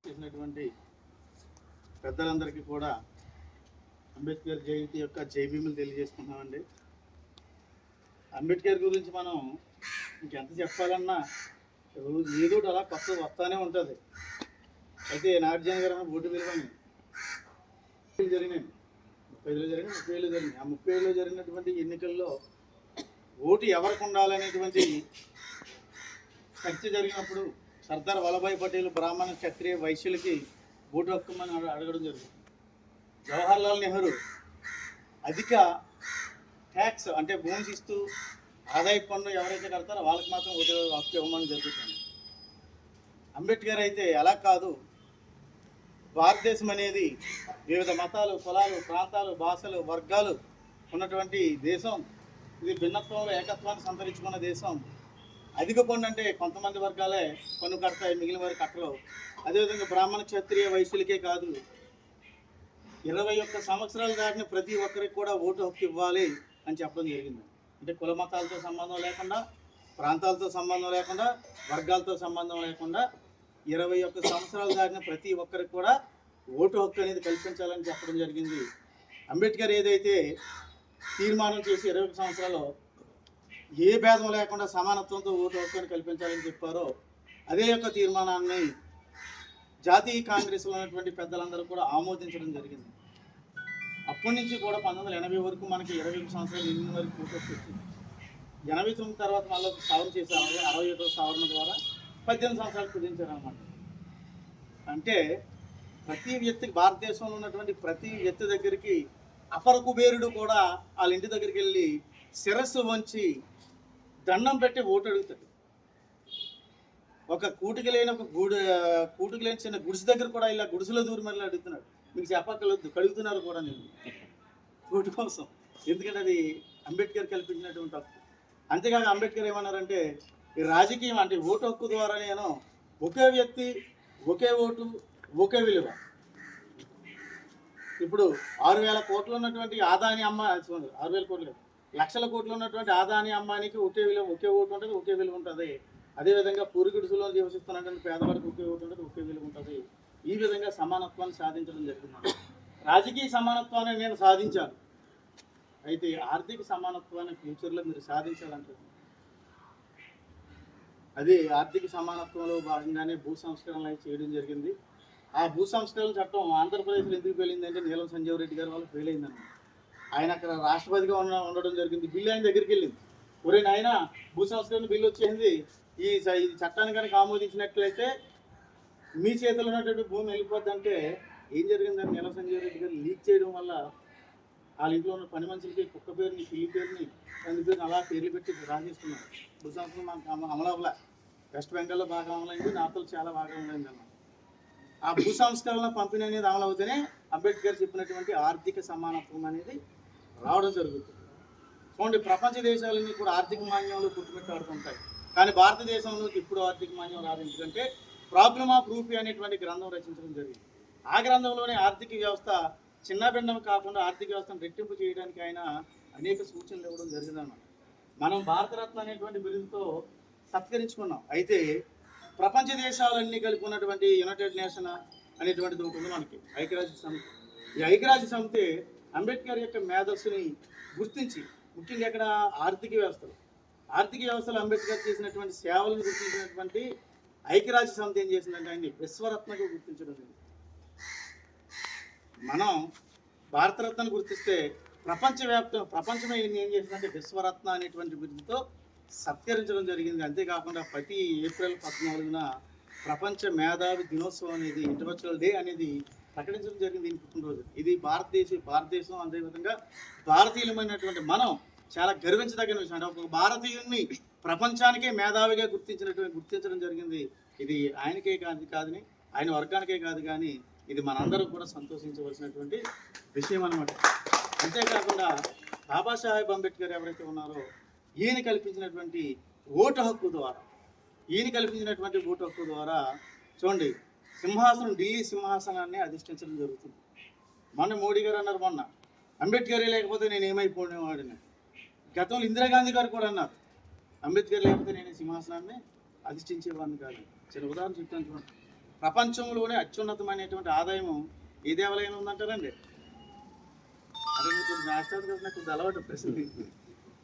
చేసినటువంటి పెద్దలందరికీ కూడా అంబేద్కర్ జయంతి యొక్క జైభీములు తెలియజేసుకుంటున్నామండి. అంబేద్కర్ గురించి మనం ఇంకెంత చెప్పాలన్నా ఏదో అలా కొత్త వస్తానే ఉంటుంది. అయితే నాగార్జున గారు ఓటు విలువని జరిగినాయి, 35లో జరిగినాయి, 37లో జరిగినాయి. ఆ 37లో జరిగినటువంటి ఎన్నికల్లో ఓటు ఎవరికి ఉండాలనేటువంటి చర్చ జరిగినప్పుడు సర్దార్ వల్లభాయ్ పటేల్ బ్రాహ్మణ క్షత్రియ వైశ్యులకి ఓటు హక్కుమని అడగడం జరిగింది. జవహర్లాల్ నెహ్రూ అధిక ట్యాక్స్ అంటే బోన్స్ ఇస్తూ ఆదాయ పన్ను ఎవరైతే కడతారో వాళ్ళకి మాత్రం ఓటు హక్కు ఇవ్వమని జరుగుతుంది. అంబేద్కర్ అయితే అలా కాదు, భారతదేశం అనేది వివిధ మతాలు, కులాలు, ప్రాంతాలు, భాషలు, వర్గాలు ఉన్నటువంటి దేశం. ఇది భిన్నత్వంలో ఏకత్వాన్ని సంతరించుకున్న దేశం. అధిక పన్ను అంటే కొంతమంది వర్గాలే పన్ను కడతాయి, మిగిలిన వారికి కట్టరు. అదేవిధంగా బ్రాహ్మణ క్షత్రియ వైశ్యులకే కాదు, 21 సంవత్సరాలు దాటిన ప్రతి ఒక్కరికి కూడా ఓటు హక్కు ఇవ్వాలి అని చెప్పడం జరిగింది. అంటే కుల మతాలతో సంబంధం లేకుండా, ప్రాంతాలతో సంబంధం లేకుండా, వర్గాలతో సంబంధం లేకుండా 21 సంవత్సరాలు దాటిన ప్రతి ఒక్కరికి కూడా ఓటు హక్కు అనేది కల్పించాలని చెప్పడం జరిగింది. అంబేద్కర్ ఏదైతే తీర్మానం చేసి 21 సంవత్సరాలు ఏ భేదం లేకుండా సమానత్వంతో ఓటు హక్కుని కల్పించాలని చెప్పారో అదే యొక్క తీర్మానాన్ని జాతీయ కాంగ్రెస్లో ఉన్నటువంటి పెద్దలందరూ కూడా ఆమోదించడం జరిగింది. అప్పటి నుంచి కూడా 1980 వరకు మనకి 21 సంవత్సరాలు ఎన్ని వరకు ఓటు హక్కు వచ్చింది. 89 తర్వాత మళ్ళీ సవరణ చేశారు, 61వ సవరణ ద్వారా 18 సంవత్సరాలు కుదించారనమాట. అంటే ప్రతి వ్యక్తికి, భారతదేశంలో ఉన్నటువంటి ప్రతి వ్యక్తి దగ్గరికి అపర కుబేరుడు కూడా వాళ్ళ ఇంటి దగ్గరికి వెళ్ళి శిరస్సు వంచి దండం పెట్టి ఓటు అడుగుతాడు. ఒక కూటికి లేని చిన్న గుడిసె దగ్గర కూడా ఇలా గుడిసెలో దూరం మళ్ళీ అడుగుతున్నాడు. మీకు చెప్పక్కర్లేదు, కడుగుతున్నారు కూడా నేను ఓటు కోసం. ఎందుకంటే అది అంబేద్కర్ కల్పించినటువంటి హక్కు. అంతేకాక అంబేద్కర్ ఏమన్నారంటే, ఈ రాజకీయం అంటే ఓటు హక్కు ద్వారా నేను ఒకే వ్యక్తి, ఒకే ఓటు, ఒకే విలువ. ఇప్పుడు 6,000 కోట్లు ఉన్నటువంటి ఆదాని అమ్మ, 6,000 కోట్లు, లక్షల కోట్లు ఉన్నటువంటి ఆదాని అమ్మానికి ఒకే విలువ, ఒకే ఓటు ఉంటుంది, ఒకే విలువ ఉంటుంది. అదేవిధంగా పూరిగుడిసులో నివసిస్తున్నటువంటి పేదవాడికి ఒకే ఓటు ఉంటుంది, ఒకే విలువ ఉంటుంది. ఈ విధంగా సమానత్వాన్ని సాధించడం జరుగుతుంది. రాజకీయ సమానత్వాన్ని నేను సాధించాను, అయితే ఆర్థిక సమానత్వాన్ని ఫ్యూచర్లో మీరు సాధించాలంటారు. అదే ఆర్థిక సమానత్వంలో భాగంగానే భూ సంస్కరణలు చేయడం జరిగింది. ఆ భూ సంస్కరణ చట్టం ఆంధ్రప్రదేశ్లో ఎందుకు వెళ్ళిందంటే నీలం సంజీవ్ రెడ్డి గారి వల్ల ఫెయిల్ అయిందన్నమాట. ఆయన అక్కడ రాష్ట్రపతిగా ఉండడం జరిగింది. బిల్లు ఆయన దగ్గరికి వెళ్ళింది, ఒరే నాయన భూ సంస్కరణ బిల్లు వచ్చేసింది, ఈ చట్టాన్ని కనుక ఆమోదించినట్లయితే మీ చేతిలో ఉన్నటువంటి భూమి వెళ్ళిపోద్ది. అంటే ఏం జరిగిందని నీలం సంజీవ్ రెడ్డి గారు లీక్ చేయడం వల్ల వాళ్ళ ఇంట్లో ఉన్న పని మనుషులకి కుక్క పేరుని, పిల్లి పేరుని, తండ్రి పేరుని అలా పేర్లు పెట్టి రాజేస్తున్నారు. భూ సంస్కరణ మనకు అమలవల. వెస్ట్ బెంగాల్లో బాగా అమలైంది, నార్త్లో చాలా బాగా అమలైంది అన్నమాట. ఆ భూ సంస్కరణ పంపిణీ అనేది అమలవుతూనే అంబేద్కర్ చెప్పినటువంటి ఆర్థిక సమానత్వం అనేది రావడం జరుగుతుంది. చూడండి, ప్రపంచ దేశాలన్నీ కూడా ఆర్థిక మాన్యంలో పుట్టుపెట్టాడుతుంటాయి, కానీ భారతదేశంలోకి ఇప్పుడు ఆర్థిక మాన్యం రాదు. ఎందుకంటే ప్రాబ్లమ్ ఆఫ్ రూపీ అనేటువంటి గ్రంథం రచించడం జరిగింది. ఆ గ్రంథంలోనే ఆర్థిక వ్యవస్థ చిన్నభిన్నం కాకుండా ఆర్థిక వ్యవస్థను రెట్టింపు చేయడానికి ఆయన అనేక సూచనలు ఇవ్వడం జరిగిందన్నమాట. మనం భారతరత్న అనేటువంటి బిరుదుతో సత్కరించుకున్నాం. అయితే ప్రపంచ దేశాలన్నీ కలిపి ఉన్నటువంటి యునైటెడ్ నేషన్ అనేటువంటిది ఒకటి ఉంది మనకి, ఐక్యరాజ్య సమితి. ఈ ఐక్యరాజ్య సమితి అంబేద్కర్ యొక్క మేధస్సుని గుర్తించి, ముఖ్యంగా ఇక్కడ ఆర్థిక వ్యవస్థలో అంబేద్కర్ చేసినటువంటి సేవలను గుర్తించినటువంటి ఐక్యరాజ్య సమితి ఏం చేసిందంటే ఆయన్ని విశ్వరత్నగా గుర్తించడం జరిగింది. మనం భారతరత్నను గుర్తిస్తే ప్రపంచమే ఏం చేసిందంటే విశ్వరత్న అనేటువంటి బిరుదుతో సత్కరించడం జరిగింది. అంతేకాకుండా ప్రతి ఏప్రిల్ 14న ప్రపంచ మేధావి దినోత్సవం అనేది, ఇంటలెక్చువల్ డే అనేది ప్రకటించడం జరిగింది. దీని పుట్టినరోజు. ఇది భారతదేశం అదేవిధంగా భారతీయులమైనటువంటి మనం చాలా గర్వించదగిన విషయం. అంటే ఒక భారతీయుడిని ప్రపంచానికే మేధావిగా గుర్తించడం జరిగింది. ఇది ఆయనకే కాదని, ఆయన వర్గానికే కాదు, కానీ ఇది మనందరం కూడా సంతోషించవలసినటువంటి విషయం అన్నమాట. అంతేకాకుండా బాబాసాహెబ్ అంబేద్కర్ ఎవరైతే ఉన్నారో ఈయన కల్పించినటువంటి ఓటు హక్కు ద్వారా చూడండి, ఢిల్లీ సింహాసనాన్ని అధిష్ఠించడం జరుగుతుంది. మోడీ గారు అన్నారు, మొన్న అంబేద్కర్ లేకపోతే నేను ఏమైపోయినవాడిని. గతంలో ఇందిరాగాంధీ గారు కూడా అన్నారు, అంబేద్కర్ లేకపోతే నేను సింహాసనాన్ని అధిష్ఠించేవాడిని కాదు. చిన్న ఉదాహరణ చెప్తాను చూడండి. ప్రపంచంలోనే అత్యున్నతమైనటువంటి ఆదాయం ఏ దేవాలయంలో ఉందంటారండి? అదే కొంచెం రాష్ట్రాలు కదా, నాకు అలవాటు ప్రశ్న.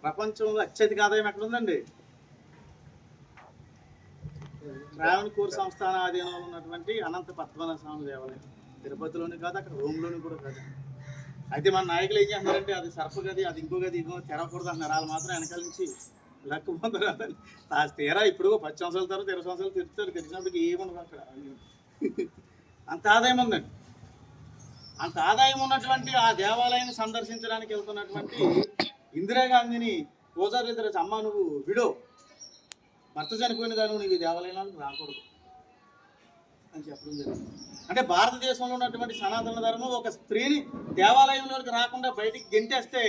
ప్రపంచంలో అత్యధిక ఆదాయం ఎక్కడ ఉందండి? ట్రావెన్కోర్ సంస్థాన ఆధీనంలో ఉన్నటువంటి అనంత పద్మనాభ స్వామి దేవాలయం. తిరుపతిలోని కాదు, అక్కడ రోమ్లోని కూడా కాదు. అయితే మన నాయకులు ఏం చేస్తున్నారంటే అది సర్ప గది, అది ఇంకో గది, ఇంకో తెరవకూడదు అంటున్నారు. వాళ్ళు మాత్రం వెనకాల నుంచి లక్కు పొందరాదని తీరా ఇప్పుడు 10 సంవత్సరాల తర్వాత 20 సంవత్సరాలు తిరుగుతారు. తెలిసినప్పటికి ఏముండదు అక్కడ. అంత ఆదాయం ఉందండి. అంత ఆదాయం ఉన్నటువంటి ఆ దేవాలయాన్ని సందర్శించడానికి వెళ్తున్నటువంటి ఇందిరాగాంధీని పూజారులు ఇద్దరు, అమ్మ నువ్వు విడో, భర్త చనిపోయిన దాన్ని నువ్వు ఈ దేవాలయాలకు రాకూడదు అని చెప్పడం జరిగింది. అంటే భారతదేశంలో ఉన్నటువంటి సనాతన ధర్మం ఒక స్త్రీని దేవాలయంలోకి రాకుండా బయటికి గెంటేస్తే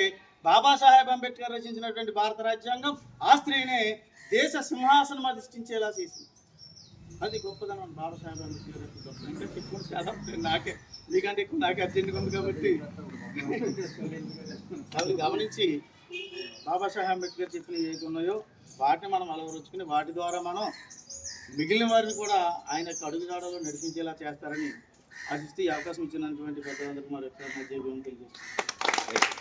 బాబాసాహెబ్ అంబేద్కర్ రచించినటువంటి భారత రాజ్యాంగం ఆ స్త్రీని దేశ సింహాసనం అధిష్ఠించేలా చేసింది. అది గొప్పదనం బాబాసాహెబ్ అంబేద్కర్. ఇంకా ఎక్కువ శాతం నాకే, మీకంటే ఎక్కువ నాకే అర్జెంట్గా ఉంది కాబట్టి అవి గమనించి బాబాసాహెబ్ అంబేద్కర్ చెప్పిన ఏది ఉన్నాయో వాటిని మనం అలవరుచుకుని వాటి ద్వారా మనం మిగిలిన వారిని కూడా ఆయన యొక్క అడుగుజాడలో నడిపించేలా చేస్తారని ఆశిస్తూ ఈ అవకాశం ఇచ్చినటువంటి పెద్దలందరికీ మరి తెలియజేస్తాను.